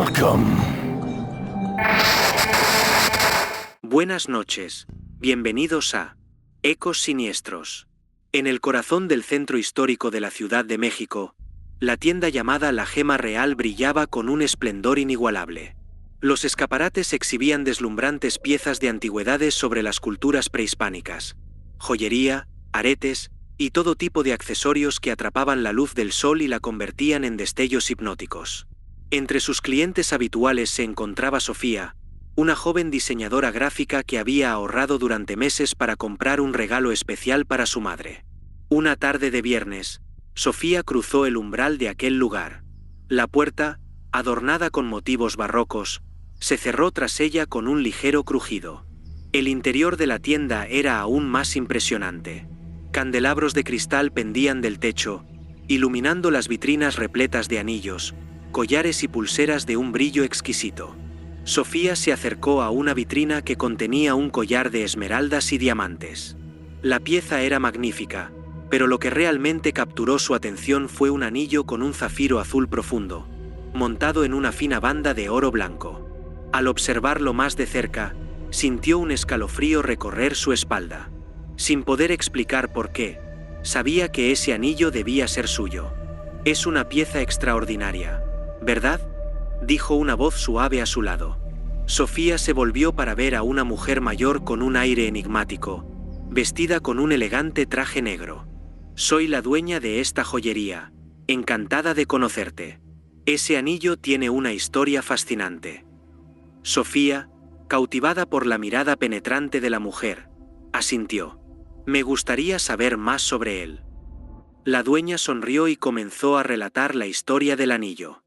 Welcome. Buenas noches. Bienvenidos a Ecos Siniestros. En el corazón del centro histórico de la Ciudad de México, la tienda llamada La Gema Real brillaba con un esplendor inigualable. Los escaparates exhibían deslumbrantes piezas de antigüedades sobre las culturas prehispánicas, joyería, aretes y todo tipo de accesorios que atrapaban la luz del sol y la convertían en destellos hipnóticos. Entre sus clientes habituales se encontraba Sofía, una joven diseñadora gráfica que había ahorrado durante meses para comprar un regalo especial para su madre. Una tarde de viernes, Sofía cruzó el umbral de aquel lugar. La puerta, adornada con motivos barrocos, se cerró tras ella con un ligero crujido. El interior de la tienda era aún más impresionante. Candelabros de cristal pendían del techo, iluminando las vitrinas repletas de anillos, collares y pulseras de un brillo exquisito. Sofía se acercó a una vitrina que contenía un collar de esmeraldas y diamantes. La pieza era magnífica, pero lo que realmente capturó su atención fue un anillo con un zafiro azul profundo, montado en una fina banda de oro blanco. Al observarlo más de cerca, sintió un escalofrío recorrer su espalda. Sin poder explicar por qué, sabía que ese anillo debía ser suyo. «Es una pieza extraordinaria, ¿verdad?», dijo una voz suave a su lado. Sofía se volvió para ver a una mujer mayor con un aire enigmático, vestida con un elegante traje negro. «Soy la dueña de esta joyería, encantada de conocerte. Ese anillo tiene una historia fascinante». Sofía, cautivada por la mirada penetrante de la mujer, asintió. «Me gustaría saber más sobre él». La dueña sonrió y comenzó a relatar la historia del anillo.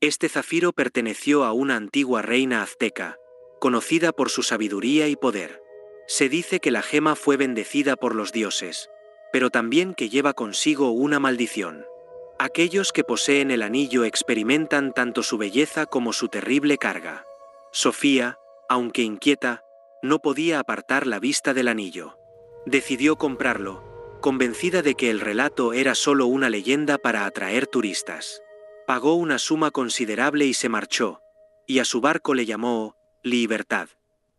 Este zafiro perteneció a una antigua reina azteca, conocida por su sabiduría y poder. Se dice que la gema fue bendecida por los dioses, pero también que lleva consigo una maldición. Aquellos que poseen el anillo experimentan tanto su belleza como su terrible carga. Sofía, aunque inquieta, no podía apartar la vista del anillo. Decidió comprarlo, convencida de que el relato era solo una leyenda para atraer turistas. Pagó una suma considerable y se marchó, y a su barco le llamó Libertad,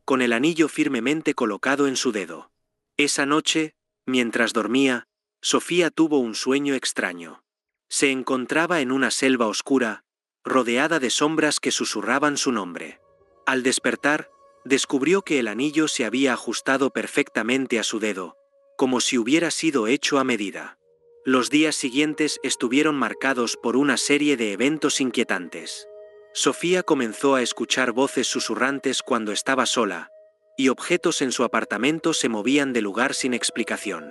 con el anillo firmemente colocado en su dedo. Esa noche, mientras dormía, Sofía tuvo un sueño extraño. Se encontraba en una selva oscura, rodeada de sombras que susurraban su nombre. Al despertar, descubrió que el anillo se había ajustado perfectamente a su dedo, como si hubiera sido hecho a medida. Los días siguientes estuvieron marcados por una serie de eventos inquietantes. Sofía comenzó a escuchar voces susurrantes cuando estaba sola, y objetos en su apartamento se movían de lugar sin explicación.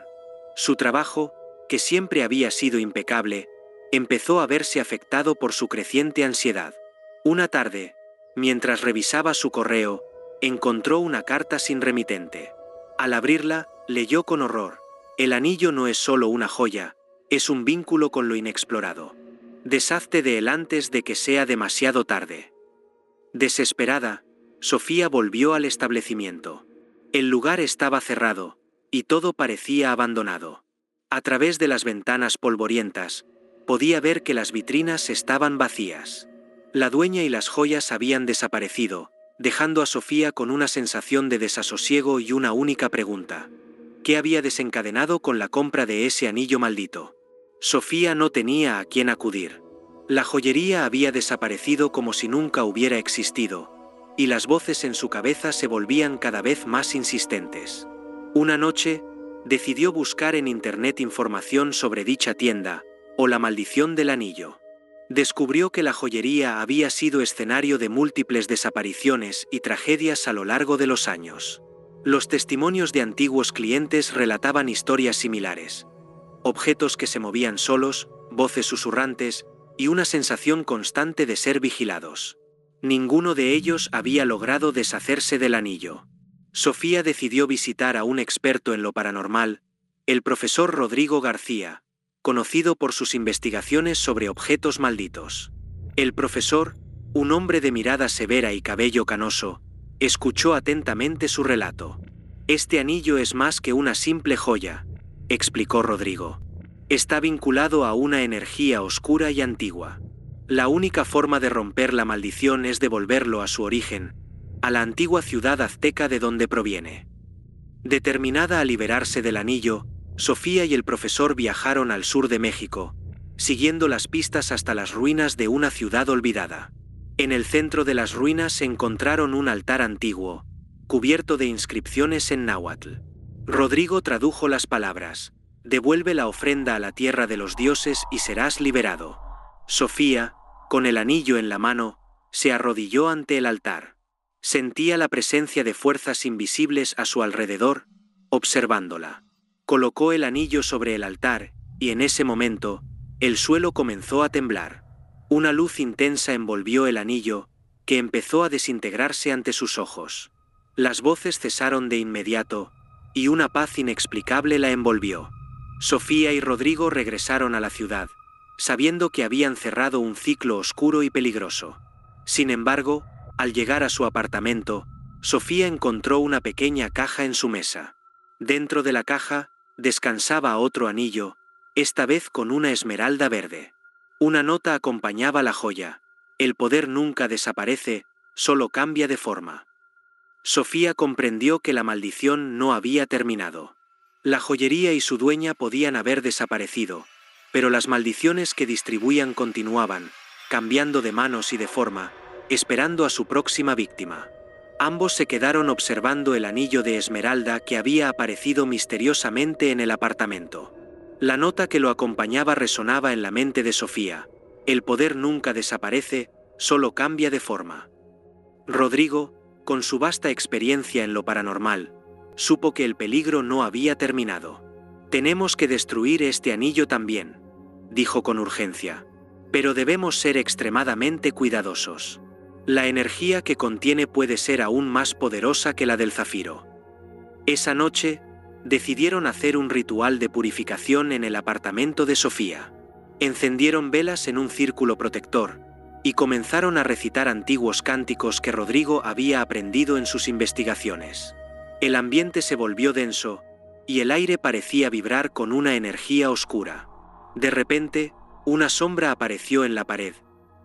Su trabajo, que siempre había sido impecable, empezó a verse afectado por su creciente ansiedad. Una tarde, mientras revisaba su correo, encontró una carta sin remitente. Al abrirla, leyó con horror: «El anillo no es solo una joya, es un vínculo con lo inexplorado. Deshazte de él antes de que sea demasiado tarde». Desesperada, Sofía volvió al establecimiento. El lugar estaba cerrado, y todo parecía abandonado. A través de las ventanas polvorientas, podía ver que las vitrinas estaban vacías. La dueña y las joyas habían desaparecido, dejando a Sofía con una sensación de desasosiego y una única pregunta: ¿qué había desencadenado con la compra de ese anillo maldito? Sofía no tenía a quién acudir. La joyería había desaparecido como si nunca hubiera existido, y las voces en su cabeza se volvían cada vez más insistentes. Una noche, decidió buscar en internet información sobre dicha tienda, o la maldición del anillo. Descubrió que la joyería había sido escenario de múltiples desapariciones y tragedias a lo largo de los años. Los testimonios de antiguos clientes relataban historias similares: objetos que se movían solos, voces susurrantes y una sensación constante de ser vigilados. Ninguno de ellos había logrado deshacerse del anillo. Sofía decidió visitar a un experto en lo paranormal, el profesor Rodrigo García, conocido por sus investigaciones sobre objetos malditos. El profesor, un hombre de mirada severa y cabello canoso, escuchó atentamente su relato. «Este anillo es más que una simple joya», explicó Rodrigo. «Está vinculado a una energía oscura y antigua. La única forma de romper la maldición es devolverlo a su origen, a la antigua ciudad azteca de donde proviene. Determinada a liberarse del anillo, Sofía y el profesor viajaron al sur de México, siguiendo las pistas hasta las ruinas de una ciudad olvidada. En el centro de las ruinas encontraron un altar antiguo, cubierto de inscripciones en náhuatl. Rodrigo tradujo las palabras: «Devuelve la ofrenda a la tierra de los dioses y serás liberado». Sofía, con el anillo en la mano, se arrodilló ante el altar. Sentía la presencia de fuerzas invisibles a su alrededor, observándola. Colocó el anillo sobre el altar, y en ese momento, el suelo comenzó a temblar. Una luz intensa envolvió el anillo, que empezó a desintegrarse ante sus ojos. Las voces cesaron de inmediato, y una paz inexplicable la envolvió. Sofía y Rodrigo regresaron a la ciudad, sabiendo que habían cerrado un ciclo oscuro y peligroso. Sin embargo, al llegar a su apartamento, Sofía encontró una pequeña caja en su mesa. Dentro de la caja, descansaba otro anillo, esta vez con una esmeralda verde. Una nota acompañaba la joya: «El poder nunca desaparece, solo cambia de forma». Sofía comprendió que la maldición no había terminado. La joyería y su dueña podían haber desaparecido, pero las maldiciones que distribuían continuaban, cambiando de manos y de forma, esperando a su próxima víctima. Ambos se quedaron observando el anillo de esmeralda que había aparecido misteriosamente en el apartamento. La nota que lo acompañaba resonaba en la mente de Sofía: «El poder nunca desaparece, solo cambia de forma». Rodrigo, con su vasta experiencia en lo paranormal, supo que el peligro no había terminado. «Tenemos que destruir este anillo también», dijo con urgencia. «Pero debemos ser extremadamente cuidadosos. La energía que contiene puede ser aún más poderosa que la del zafiro». Esa noche, decidieron hacer un ritual de purificación en el apartamento de Sofía. Encendieron velas en un círculo protector, y comenzaron a recitar antiguos cánticos que Rodrigo había aprendido en sus investigaciones. El ambiente se volvió denso, y el aire parecía vibrar con una energía oscura. De repente, una sombra apareció en la pared,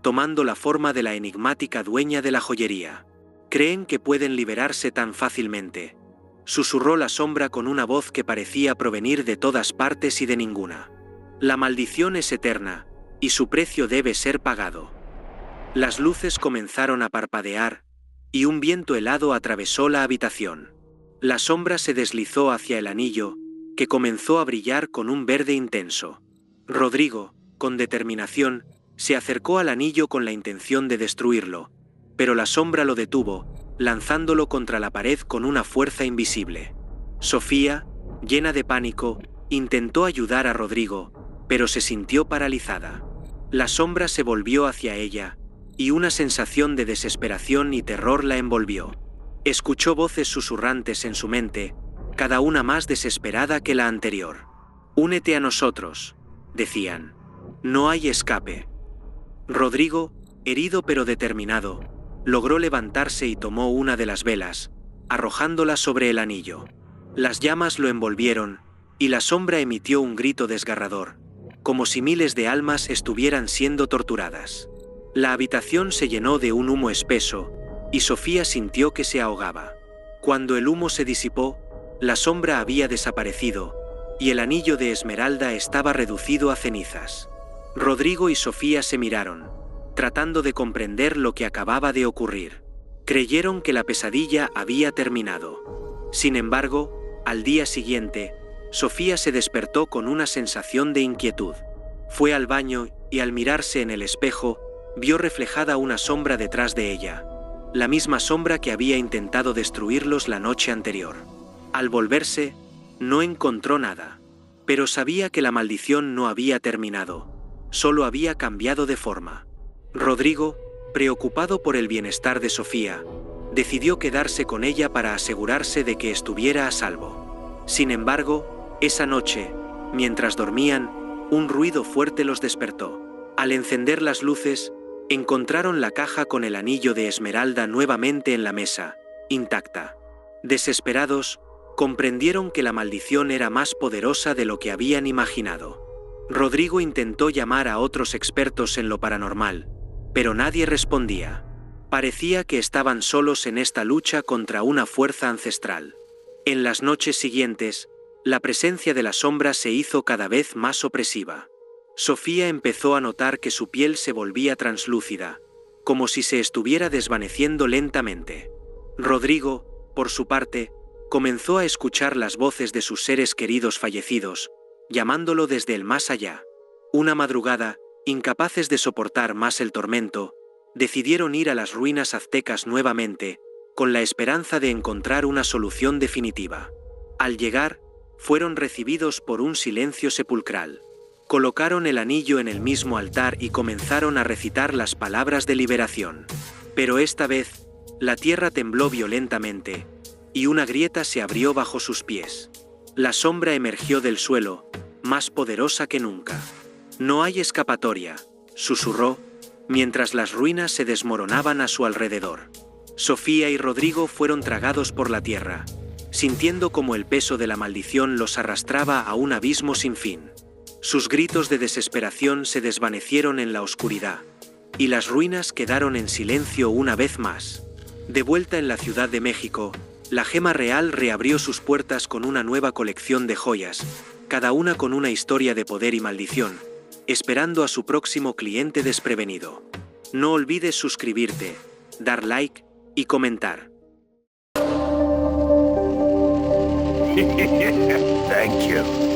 tomando la forma de la enigmática dueña de la joyería. «¿Creen que pueden liberarse tan fácilmente?», susurró la sombra con una voz que parecía provenir de todas partes y de ninguna. «La maldición es eterna, y su precio debe ser pagado». Las luces comenzaron a parpadear, y un viento helado atravesó la habitación. La sombra se deslizó hacia el anillo, que comenzó a brillar con un verde intenso. Rodrigo, con determinación, se acercó al anillo con la intención de destruirlo, pero la sombra lo detuvo, lanzándolo contra la pared con una fuerza invisible. Sofía, llena de pánico, intentó ayudar a Rodrigo, pero se sintió paralizada. La sombra se volvió hacia ella, y una sensación de desesperación y terror la envolvió. Escuchó voces susurrantes en su mente, cada una más desesperada que la anterior. «Únete a nosotros», decían. «No hay escape». Rodrigo, herido pero determinado, logró levantarse y tomó una de las velas, arrojándola sobre el anillo. Las llamas lo envolvieron, y la sombra emitió un grito desgarrador, como si miles de almas estuvieran siendo torturadas. La habitación se llenó de un humo espeso, y Sofía sintió que se ahogaba. Cuando el humo se disipó, la sombra había desaparecido, y el anillo de esmeralda estaba reducido a cenizas. Rodrigo y Sofía se miraron, tratando de comprender lo que acababa de ocurrir. Creyeron que la pesadilla había terminado. Sin embargo, al día siguiente, Sofía se despertó con una sensación de inquietud. Fue al baño y al mirarse en el espejo, vio reflejada una sombra detrás de ella, la misma sombra que había intentado destruirlos la noche anterior. Al volverse, no encontró nada, pero sabía que la maldición no había terminado, solo había cambiado de forma. Rodrigo, preocupado por el bienestar de Sofía, decidió quedarse con ella para asegurarse de que estuviera a salvo. Sin embargo, esa noche, mientras dormían, un ruido fuerte los despertó. Al encender las luces, encontraron la caja con el anillo de esmeralda nuevamente en la mesa, intacta. Desesperados, comprendieron que la maldición era más poderosa de lo que habían imaginado. Rodrigo intentó llamar a otros expertos en lo paranormal, pero nadie respondía. Parecía que estaban solos en esta lucha contra una fuerza ancestral. En las noches siguientes, la presencia de la sombra se hizo cada vez más opresiva. Sofía empezó a notar que su piel se volvía translúcida, como si se estuviera desvaneciendo lentamente. Rodrigo, por su parte, comenzó a escuchar las voces de sus seres queridos fallecidos, llamándolo desde el más allá. Una madrugada, incapaces de soportar más el tormento, decidieron ir a las ruinas aztecas nuevamente, con la esperanza de encontrar una solución definitiva. Al llegar, fueron recibidos por un silencio sepulcral. Colocaron el anillo en el mismo altar y comenzaron a recitar las palabras de liberación. Pero esta vez, la tierra tembló violentamente, y una grieta se abrió bajo sus pies. La sombra emergió del suelo, más poderosa que nunca. «No hay escapatoria», susurró, mientras las ruinas se desmoronaban a su alrededor. Sofía y Rodrigo fueron tragados por la tierra, sintiendo como el peso de la maldición los arrastraba a un abismo sin fin. Sus gritos de desesperación se desvanecieron en la oscuridad, y las ruinas quedaron en silencio una vez más. De vuelta en la Ciudad de México, la Gema Real reabrió sus puertas con una nueva colección de joyas, cada una con una historia de poder y maldición, esperando a su próximo cliente desprevenido. No olvides suscribirte, dar like y comentar. Thank you.